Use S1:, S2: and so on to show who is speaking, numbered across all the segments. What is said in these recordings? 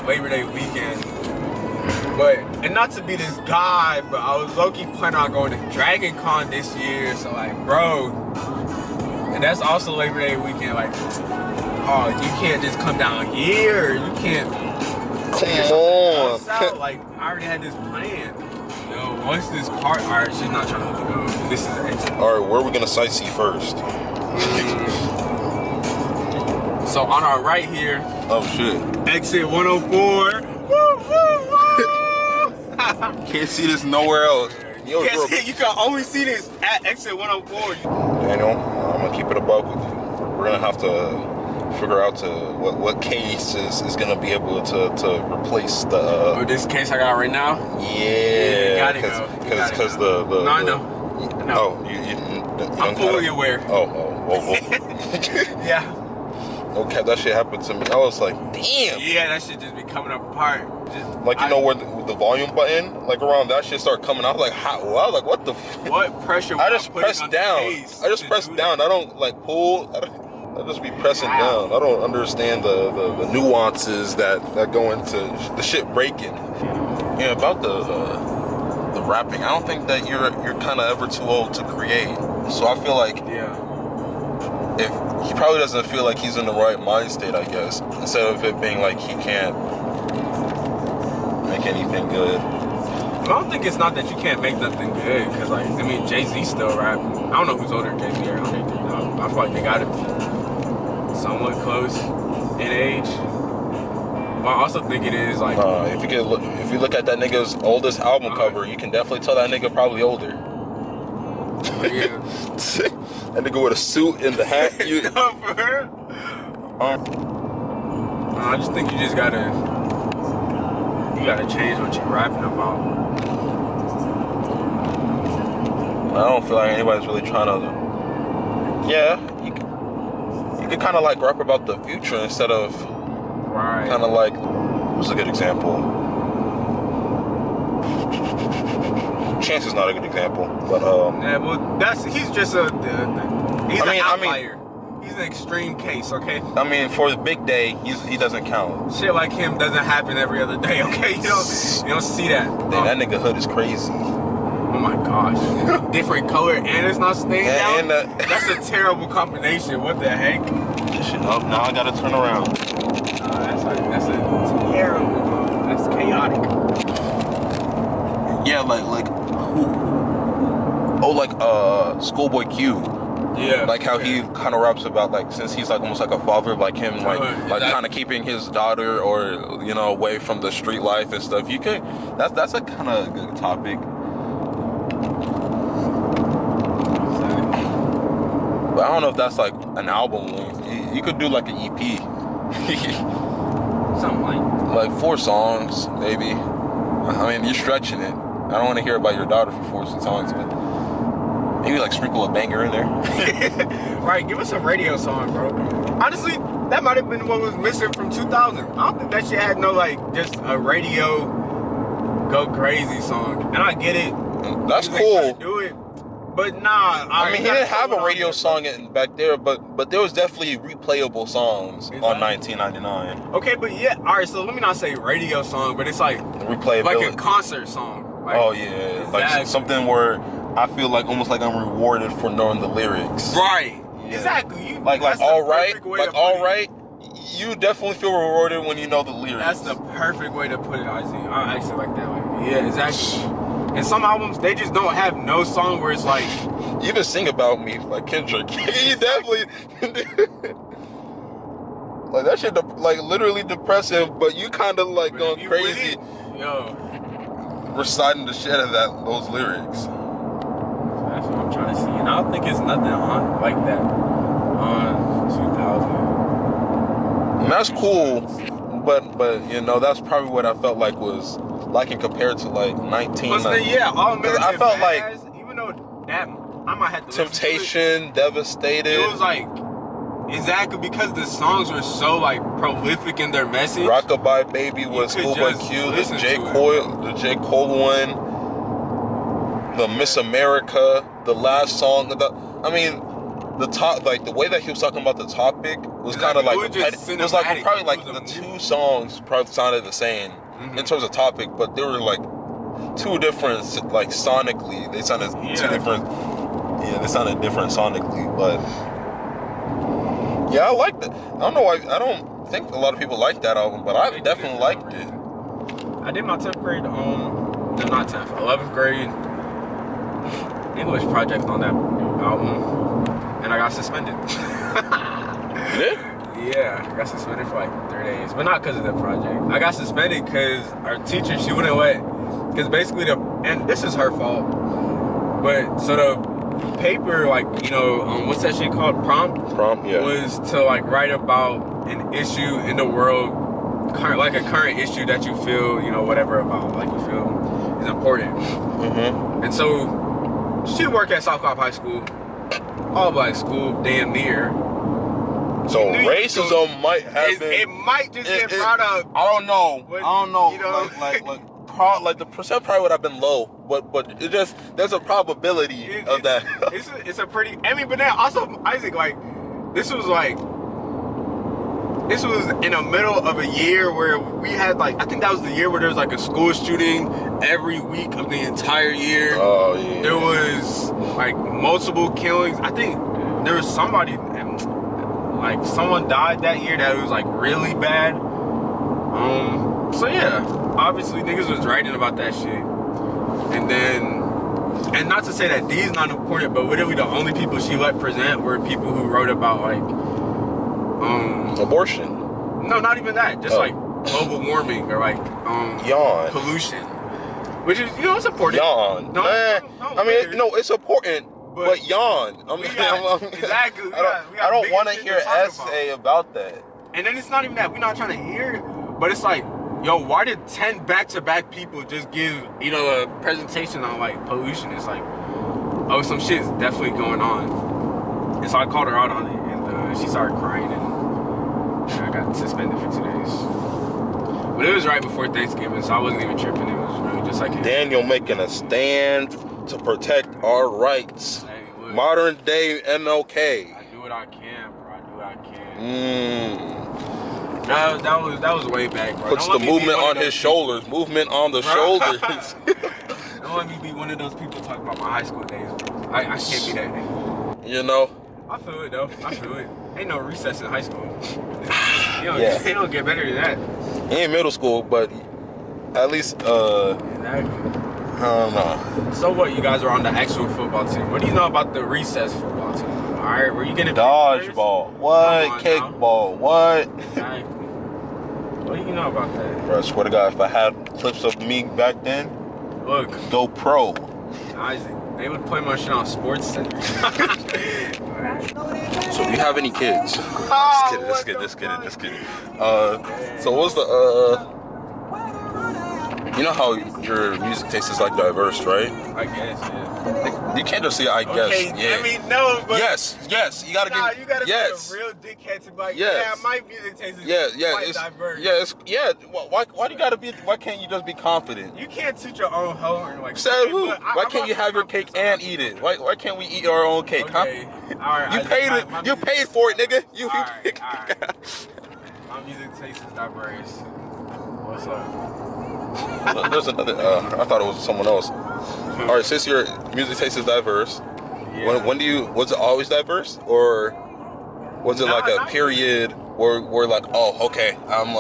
S1: Labor Day weekend. But, and not to be this guy, but I was low-key planning on going to Dragon Con this year. So like, bro, and that's also Labor Day weekend. Like, oh, you can't just come down here. You can't.
S2: Come on.
S1: South. Like, I already had this plan. Yo, once this part, alright, she's not trying to go. This is the exit.
S2: Alright, where are we gonna sightsee first?
S1: So on our right here.
S2: Oh shit.
S1: Exit 104. Woo, woo, woo.
S2: Can't see this nowhere else. Yo,
S1: you can only see this at exit 104.
S2: Daniel, I'm gonna keep it a buck with you. We're gonna have to figure out what case is gonna be able to replace the
S1: this case I got right now.
S2: Yeah,
S1: you gotta go.
S2: Because the
S1: no, I know.
S2: Oh,
S1: I'm fully aware.
S2: Oh.
S1: Yeah.
S2: Okay, that shit happened to me. I was like, damn.
S1: Yeah, that shit just be coming apart.
S2: Like, you know where the volume button, like around that shit start coming out. Like, how? Wow, like what the?
S1: What pressure?
S2: I just press down. I just press down. I don't like pull. I just be pressing down. I don't understand the nuances that go into the shit breaking. Yeah, about the rapping. I don't think that you're kind of ever too old to create. So I feel like if he probably doesn't feel like he's in the right mind state, I guess, instead of it being like he can't make anything good.
S1: I don't think it's not that you can't make nothing good, because like, I mean, Jay-Z still rap. I don't know who's older than Jay-Z or Andre 3000. I feel like they gotta be somewhat close in age. But I also think it is like
S2: if you look at that nigga's oldest album cover, you can definitely tell that nigga probably older.
S1: Yeah.
S2: That nigga with a suit and the hat.
S1: I just think you gotta change what you're rapping about.
S2: I don't feel like anybody's really trying to. Yeah, you could kind of like rap about the future instead of kind of like. What's a good example? Chance is not a good example, but
S1: yeah, well, he's just an outlier. He's an extreme case, okay?
S2: I mean, for the big day, he doesn't count.
S1: Shit like him doesn't happen every other day, okay? You don't see that.
S2: Dang, that nigga hood is crazy.
S1: Oh my gosh. Different color and it's not staying down? That's a terrible combination. What the heck?
S2: Shit, now I gotta turn around.
S1: That's a terrible, that's chaotic.
S2: Yeah, like Schoolboy Q.
S1: Yeah.
S2: Like how he kind of raps about like, since he's like almost like a father, like him like kind of keeping his daughter or away from the street life and stuff. You could that's a kind of good topic. But I don't know if that's like an album length. You could do like an EP.
S1: Something
S2: like 4 songs maybe. I mean, you're stretching it. I don't want to hear about your daughter for 4 songs, but maybe like sprinkle a banger in there.
S1: Right, give us a radio song, bro. Honestly, that might have been what was missing from 2000. I don't think that shit had no like just a radio go crazy song. And I get it.
S2: That's cool.
S1: Do it. But nah,
S2: I mean, he didn't have a radio song back there, but there was definitely replayable songs on 1999.
S1: Okay, but yeah, all right. So let me not say radio song, but it's like
S2: replayability,
S1: like a concert song. Like,
S2: oh yeah, like something where I feel like almost like I'm rewarded for knowing the lyrics.
S1: Right. Yeah. Exactly.
S2: Like all right, you definitely feel rewarded when you know the lyrics.
S1: That's the perfect way to put it. I actually like that. Like, yeah, exactly. And some albums, they just don't have no song where it's like...
S2: You even sing about me, like Kendrick. You definitely... like, that shit, like, literally depressive, but you kind of, like, going crazy. Reciting the shit out of those lyrics.
S1: That's what I'm trying to see. And I don't think it's nothing on like that on 2000.
S2: And that's cool, but that's probably what I felt like was... Like in compared to like 19.
S1: All American.
S2: I felt like
S1: even though that I might have to
S2: Temptation, Devastated.
S1: It was like exactly because the songs were so like prolific in their message.
S2: Rockabye Baby was Schoolboy Q. The J. Cole one. The Miss America. The last song. The way that he was talking about the topic was kind of like
S1: it
S2: was like probably like the two songs probably sounded the same in terms of topic, but they were like two different, like sonically they sounded two different. Yeah, they sounded different sonically, but yeah, I liked it. I don't know why. I don't think a lot of people like that album, but I definitely liked it.
S1: I did my 10th grade, no, not 10th, 11th grade English project on that album, and I got suspended.
S2: You did?
S1: Yeah, I got suspended for like 3 days, but not because of the project. I got suspended because our teacher, she wouldn't let, because basically and this is her fault, but so the paper, like, you know, what's that shit called? Prompt, yeah. Was to like write about an issue in the world, like a current issue that you feel, you know, whatever about, like you feel is important. Mm-hmm. And so she worked at South Cobb High School, all black school, damn near.
S2: So racism might have been.
S1: It might just get brought up.
S2: I don't know.
S1: But,
S2: I don't know.
S1: You know,
S2: like the percent probably would have been low, but it just there's a probability of that.
S1: It's a pretty. I mean, but then also Isaac, like this was in the middle of a year where we had like, I think that was the year where there was like a school shooting every week of the entire year.
S2: Oh yeah.
S1: There was like multiple killings. I think there was somebody. Like someone died that year that was like really bad. So yeah, obviously niggas was writing about that shit. And not to say that D's not important, but literally the only people she let present were people who wrote about like
S2: abortion.
S1: No, not even that. Just like global warming or like
S2: yawn
S1: pollution, which is, you know, it's important.
S2: Yawn. No, I mean, no, it's important. But yawn.
S1: Exactly.
S2: I don't want to hear an essay about that.
S1: And then it's not even that. We're not trying to hear it. But it's like, yo, why did 10 back-to-back people just give, you know, a presentation on, like, pollution? It's like, oh, some shit's definitely going on. And so I called her out on it, and she started crying, and I got suspended for 2 days. But it was right before Thanksgiving, so I wasn't even tripping. It was really just like...
S2: Daniel making a stand to protect our rights.
S1: Hey, look,
S2: modern day MLK.
S1: I do what I can, bro. I do what I can. That was way back, bro.
S2: Puts the movement on his shoulders. Movement on the shoulders.
S1: Don't let me be one of those people talking about my high school days, bro. I can't be that.
S2: You know?
S1: I feel it, though. I feel it. Ain't no recess in high school. You don't get better than that.
S2: In middle school, but at least,
S1: Exactly.
S2: I don't know.
S1: So what? You guys are on the actual football team. What do you know about the recess football team? All right, were you getting
S2: dodgeball? What? Kickball? What?
S1: Exactly. What do you know about that?
S2: Bro, I swear to God, if I had clips of me back then,
S1: look,
S2: go pro.
S1: Isaac, they would play my shit on Sports Center.
S2: So, do you have any kids? Just kidding. So what's the you know how your music taste is like diverse, right?
S1: I guess, yeah.
S2: You can't just say I guess.
S1: Okay,
S2: yeah.
S1: I mean, no, but
S2: yes. You gotta
S1: you gotta be a real dickhead to be like, yeah, my music taste is quite diverse.
S2: Why do you gotta be? Why can't you just be confident?
S1: You can't toot your own horn. Like,
S2: said who? Why can't you have your cake and eat it? Why can't we eat our own cake?
S1: Okay.
S2: Huh?
S1: All right.
S2: You paid for it, nigga.
S1: All right. My music taste is diverse. What's up?
S2: There's another. I thought it was someone else. All right, since your music taste is diverse, when do you? Was it always diverse, or was it like a period where like, oh, okay, I'm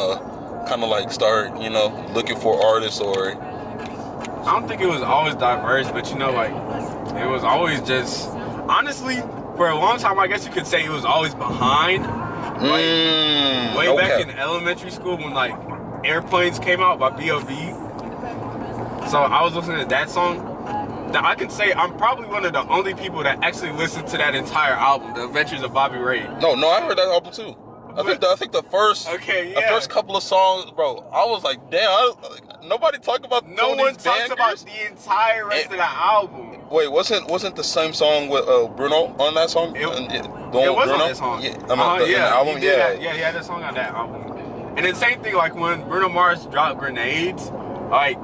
S2: kind of like start, you know, looking for artists, or?
S1: I don't think it was always diverse, but you know, like, it was always just, honestly, for a long time, I guess you could say it was always behind. Like, way back in elementary school when like Airplanes came out by B.O.B. So I was listening to that song. Now I can say I'm probably one of the only people that actually listened to that entire album, The Adventures of Bobby Ray.
S2: No, I heard that album too. I think the first couple of songs, bro, I was like, damn, nobody talked about
S1: no one talks about the entire rest of the album.
S2: Wait, wasn't the same song with Bruno on that song?
S1: It was on that song.
S2: Yeah, the album.
S1: He had that song on that album. And then same thing, like when Bruno Mars dropped Grenades, like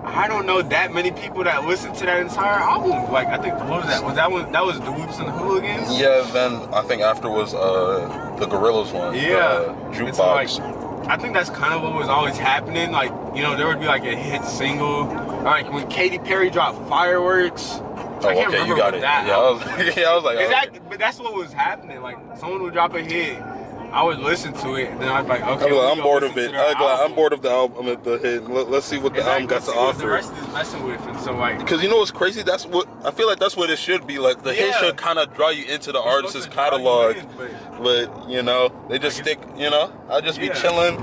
S1: I don't know that many people that listened to that entire album. Like, I think, what was that? Was that one? That was the Whoops and the Hooligans?
S2: Yeah, then I think after was the Gorillaz one.
S1: Yeah.
S2: Jukebox.
S1: So, like, I think that's kind of what was always happening. Like, you know, there would be like a hit single. Like, when Katy Perry dropped Fireworks.
S2: Oh, okay, you got it.
S1: That
S2: yeah, I was like,
S1: exactly. But that's what was happening. Like, someone would drop a hit. I would listen to it, and then I'd be like, okay,
S2: I'm bored of it. I'm bored of the album, the hit. Let's see what the album got to offer.
S1: The rest is messing with, and so like,
S2: because you know what's crazy? That's what I feel like. That's what it should be. Like the hit should kind of draw you into the artist's catalog, but you know, they just stick. You know, I just be chilling.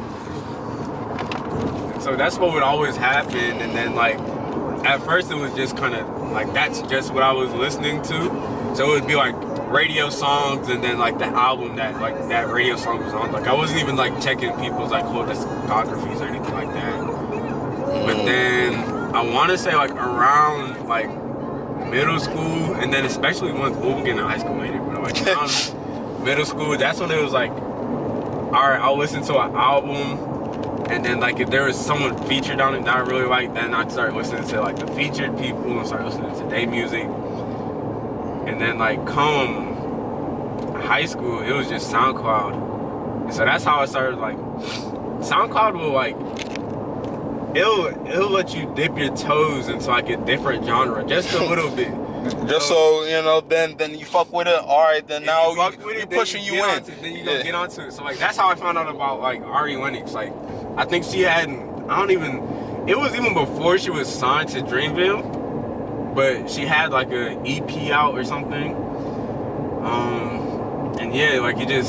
S1: So that's what would always happen, and then like, at first it was just kind of like that's just what I was listening to. So it would be like radio songs, and then like the album that like that radio song was on. Like I wasn't even like checking people's like whole discographies or anything like that. But then I want to say like around like middle school, and then especially once we'll get into high school later, but like around middle school, that's when it was like, all right, I'll listen to an album, and then like if there was someone featured on it that I really liked, then I'd start listening to like the featured people and start listening to their music. And then like come high school, it was just SoundCloud. And so that's how I started. Like SoundCloud will like it'll let you dip your toes into like a different genre just a little bit.
S2: Just so you know, then you fuck with it. All right, then now you pushing you in.
S1: Then you gonna get onto it. So like that's how I found out about like Ari Lennox. Like I think she had it was even before she was signed to Dreamville. But she had like a EP out or something, and yeah, like I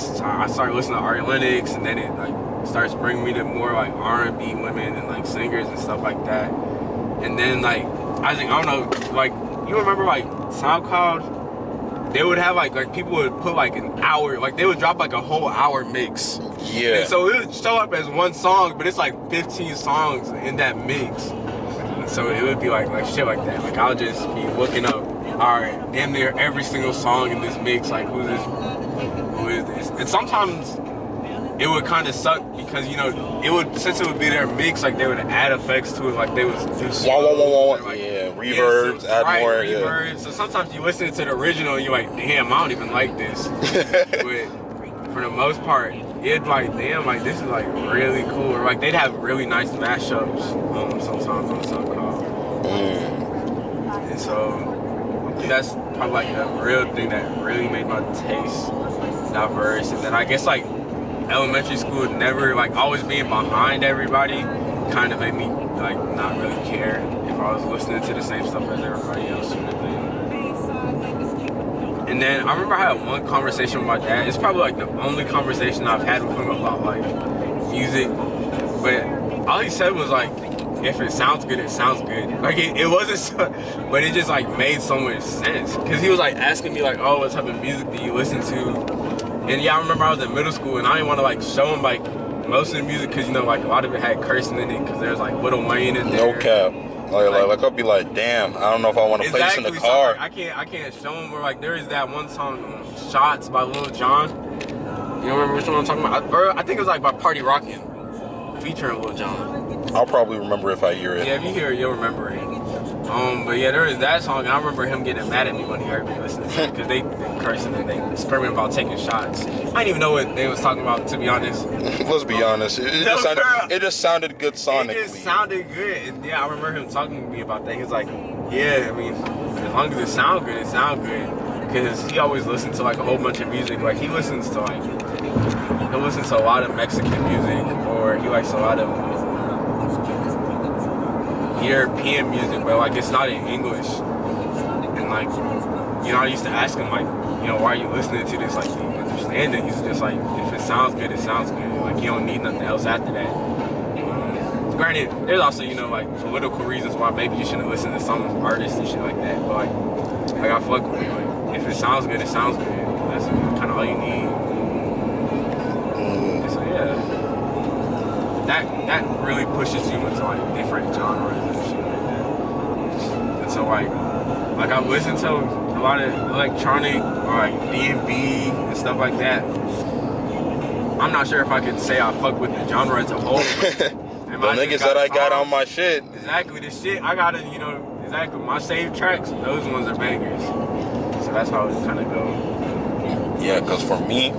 S1: started listening to Ari Lennox, and then it like starts bringing me to more like R&B women and like singers and stuff like that. And then like I don't know, like you remember like SoundCloud, they would have like people would put like an hour, like they would drop like a whole hour mix.
S2: Yeah.
S1: And so it would show up as one song, but it's like 15 songs in that mix. So it would be like shit like that. Like I'll just be looking up, all right, damn near every single song in this mix. Like who is this? And sometimes it would kind of suck because you know since it would be their mix, like they would add effects to it, like they would do
S2: like, reverbs, add more
S1: reverbs. Yeah. So sometimes you listen to the original and you're like, damn, I don't even like this. But for the most part, it'd like, damn, like this is like really cool. Or like they'd have really nice mashups sometimes on SoundCloud. And so that's probably like the real thing that really made my taste diverse. And then I guess like elementary school, never like always being behind everybody kind of made me like not really care if I was listening to the same stuff as everybody else. And then I remember I had one conversation with my dad. It's probably like the only conversation I've had with him about like music. But all he said was like, if it sounds good, it sounds good. Like it wasn't, but it just like made so much sense. Cause he was like asking me like, oh, what type of music do you listen to? And yeah, I remember I was in middle school and I didn't want to like show him like most of the music cause you know like a lot of it had cursing in it cause there's like Lil Wayne in there.
S2: No cap. Like I'll be like, damn, I don't know if I want to play this in the car.
S1: So, like, I can't show him where like there is that one song, Shots by Lil Jon. You remember which one I'm talking about? I think it was like by Party Rockin', featuring Lil Jon.
S2: I'll probably remember if I hear it.
S1: Yeah, if you hear it, you'll remember it. But yeah, there is that song, and I remember him getting mad at me when he heard me listening to it, because they cursing and they screaming about taking shots. I didn't even know what they was talking about, to be honest.
S2: Let's be honest. It just sounded good sonically.
S1: It just sounded good. And yeah, I remember him talking to me about that. He was like, yeah, I mean, as long as it sounds good, it sounds good. Because he always listens to like a whole bunch of music. Like he'll listen to a lot of Mexican music, or he likes a lot of European music, but like it's not in English. And like, you know, I used to ask him like, you know, why are you listening to this? Like, do you understand it? He's just like, if it sounds good, it sounds good. Like, you don't need nothing else after that. Granted, there's also, you know, like political reasons why maybe you shouldn't listen to some artists and shit like that. But like I fuck with it. Like, if it sounds good, it sounds good. That's kind of all you need. And so yeah, that really pushes you into like different genres and shit like that. And so like I listen to a lot of electronic or like D&B and stuff like that. I'm not sure if I could say I fuck with the genre as a whole.
S2: The niggas that I got on my shit.
S1: Exactly, the shit I gotta, you know, exactly. My saved tracks, those ones are bangers. So that's how it kind of go.
S2: Yeah, because for me,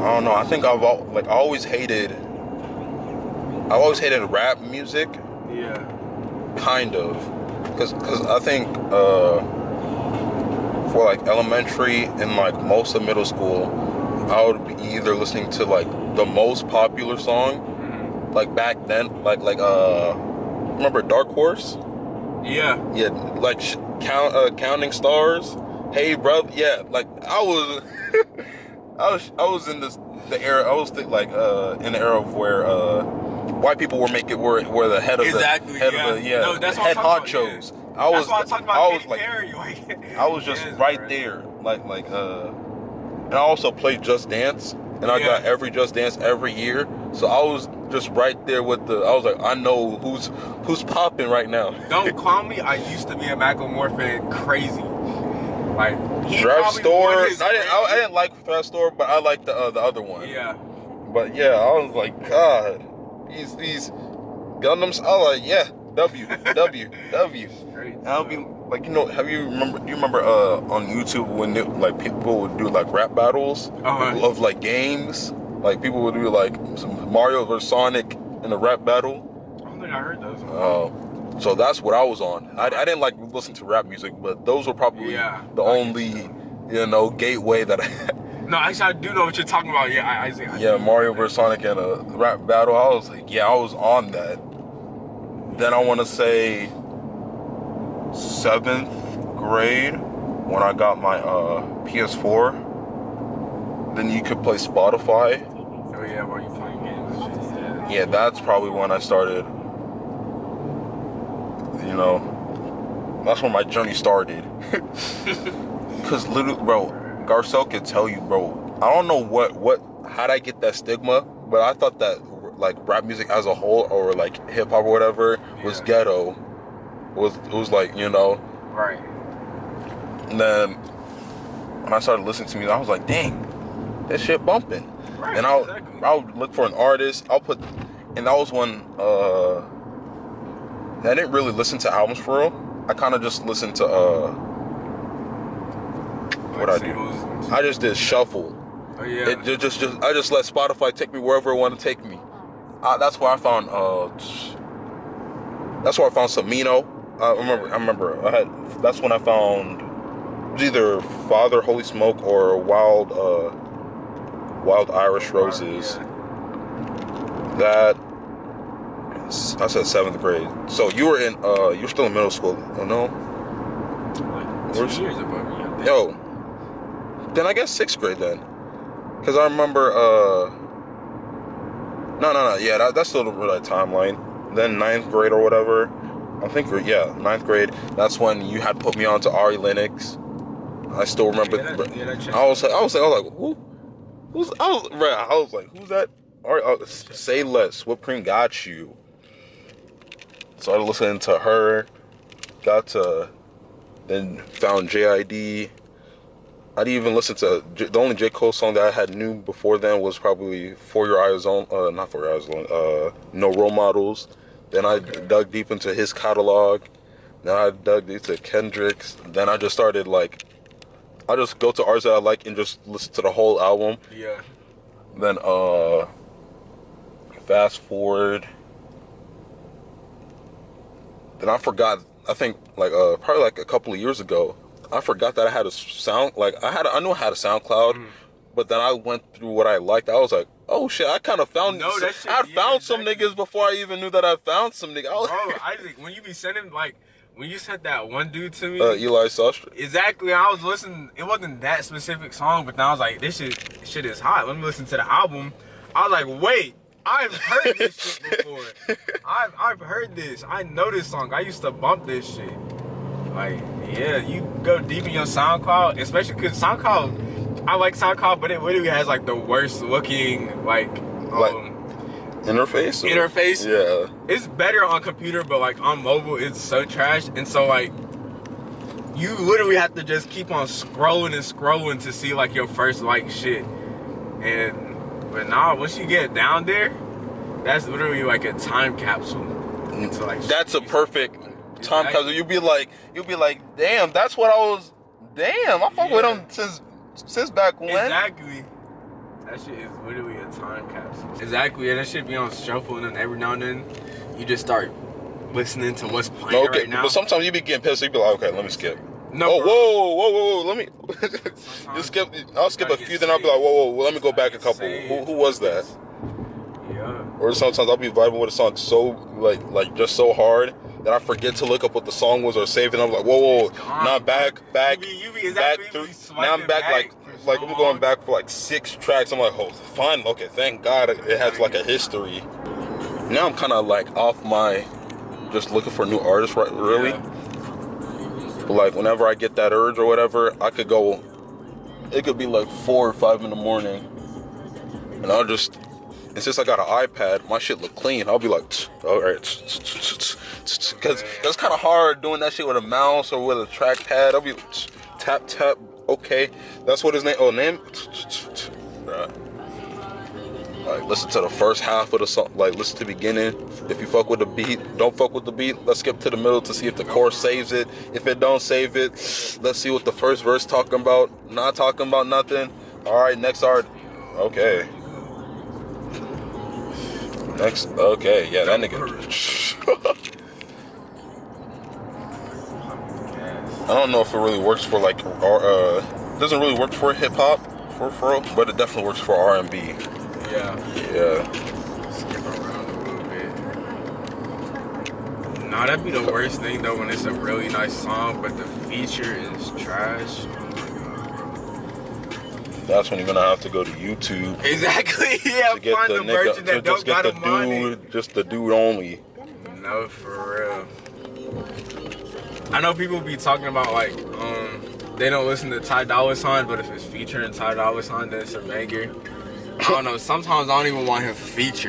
S2: I don't know. I think I've always hated rap music.
S1: Yeah.
S2: Kind of, because I think for like elementary and like most of middle school, I would be either listening to like the most popular song, like back then, remember Dark Horse?
S1: Yeah.
S2: Yeah, like Counting Stars. Hey, brother. Yeah, like I was, I was in the era. I was in the era of where white people were the head of
S1: exactly,
S2: the
S1: no, that's
S2: head
S1: what
S2: honchos.
S1: Yeah. I
S2: was just right there, and I also played Just Dance, and I got every Just Dance every year. So I was just right there with I was like, I know who's popping right now.
S1: Don't call me. I used to be a Macklemore fan, crazy. Like
S2: Thrift Store. I didn't like Thrift Store, but I liked the other one.
S1: Yeah.
S2: But yeah, I was like, God, these Gundams. I was like, yeah, W. And I'll be like, you know, do you remember on YouTube when people would do like rap battles of like games? Like people would do like some Mario versus Sonic in a rap battle.
S1: I don't think I heard those.
S2: So that's what I was on. I didn't like listen to rap music, but those were probably the only, you know, gateway that I had.
S1: No, actually, I do know what you're talking about. Yeah, I
S2: Mario vs. Sonic in a rap battle. I was like, I was on that. Then I want to say 7th grade when I got my PS4. Then you could play Spotify.
S1: Oh yeah, where you playing games and shit.
S2: Yeah, that's probably when I started. You know, that's when my journey started. Cause literally, bro, Garcelle could tell you, bro. I don't know how'd I get that stigma, but I thought that like rap music as a whole, or like hip hop or whatever, was ghetto. It was like, you know.
S1: Right.
S2: And then when I started listening to music, I was like, dang, that shit bumping.
S1: Right.
S2: And I would look for an artist. And that was when I didn't really listen to albums for real. I kind of just listened to what I do. I just did shuffle.
S1: Oh yeah.
S2: I just let Spotify take me wherever it wanted to take me. That's where I found Samino. I remember. That's when I found it was either Father Holy Smoke or Wild Irish Roses. That I said 7th grade. So you were you were still in middle school, no?
S1: Like 2 years above me.
S2: Yo, then I guess 6th grade then, because I remember no, yeah, that's still the right timeline. Then 9th grade or whatever. I think 9th grade. That's when you had put me on to Ari Lennox. I still remember. I was like, who? I was like, who's that? Say Less. Whipped Cream got you. Started listening to her. Then found JID. I didn't even listen to the only J. Cole song that I had knew before then was probably For Your Eyes On. Not For Your Eyes On. No Role Models. Then I dug deep into his catalog. Then I dug deep into Kendrick's. Then I just started I just go to artists that I like and just listen to the whole album.
S1: Yeah.
S2: Then fast forward. Then I forgot. I think probably a couple of years ago, I forgot that I had a I knew I had a SoundCloud, but then I went through what I liked. I was like, oh shit, I kind of found. Found some niggas before I even knew that I found some niggas.
S1: Bro, Isaac, when you be sending when you sent that one dude to me,
S2: Eli Sostra.
S1: Exactly. I was listening. It wasn't that specific song, but then I was like, this shit is hot. Let me listen to the album. I was like, wait, I've heard this shit before. I've heard this. I know this song. I used to bump this shit. Like, yeah, you go deep in your SoundCloud, especially because SoundCloud, I like SoundCloud, but it literally has the worst looking
S2: interface.
S1: Yeah, it's better on computer, but on mobile, it's so trash. And so you literally have to just keep on scrolling and scrolling to see your first shit. And But nah, once you get down there, that's literally like a time capsule. Into like
S2: that's a perfect time capsule. You'll be like, damn, that's what I was. Damn, I fuck with him since back when.
S1: Exactly. That shit is literally a time capsule. Exactly, and that shit be on shuffle, and then every now and then you just start listening to what's playing right now.
S2: But sometimes you be getting pissed. You be like, okay, let me skip.
S1: No.
S2: Oh, whoa, let me. You skip. I'll skip a few, then I'll be like, whoa, let me go back a couple. Who was that?
S1: Yeah.
S2: Or sometimes I'll be vibing with a song so like just so hard that I forget to look up what the song was or save it. I'm like, whoa, now back.
S1: You be exactly
S2: now I'm back like I'm going back for like 6 tracks. I'm like, oh, fine, okay, thank God it has like a history. Now I'm kind of like off my just looking for new artists, right? Really.
S1: Yeah.
S2: But like whenever I get that urge or whatever, I could go. It could be like 4 or 5 in the morning, and I'll just. And since I got an iPad, my shit look clean. I'll be like, all right, because it's kind of hard doing that shit with a mouse or with a trackpad. I'll be tap. Okay, that's what his name. Oh, name. Right. Like listen to the first half of the song. Like listen to the beginning. If you fuck with the beat, don't fuck with the beat. Let's skip to the middle to see if the chorus saves it. If it don't save it, let's see what the first verse talking about. Not talking about nothing. All right, next art. Okay. Next, okay, yeah, that nigga. I don't know if it really works for like, doesn't really work for hip hop, for but it definitely works for R&B.
S1: Yeah. Skip around a little bit. Nah, that'd be the worst thing though when it's a really nice song, but the feature is trash.
S2: That's when you're gonna have to go to YouTube.
S1: Exactly. Yeah,
S2: to get
S1: find the version that don't got a money.
S2: Just the dude only.
S1: No, for real. I know people be talking about like, they don't listen to Ty Dolla $ign, but if it's featuring Ty Dolla $ign, then it's a banger. I don't know. Sometimes I don't even want him featured.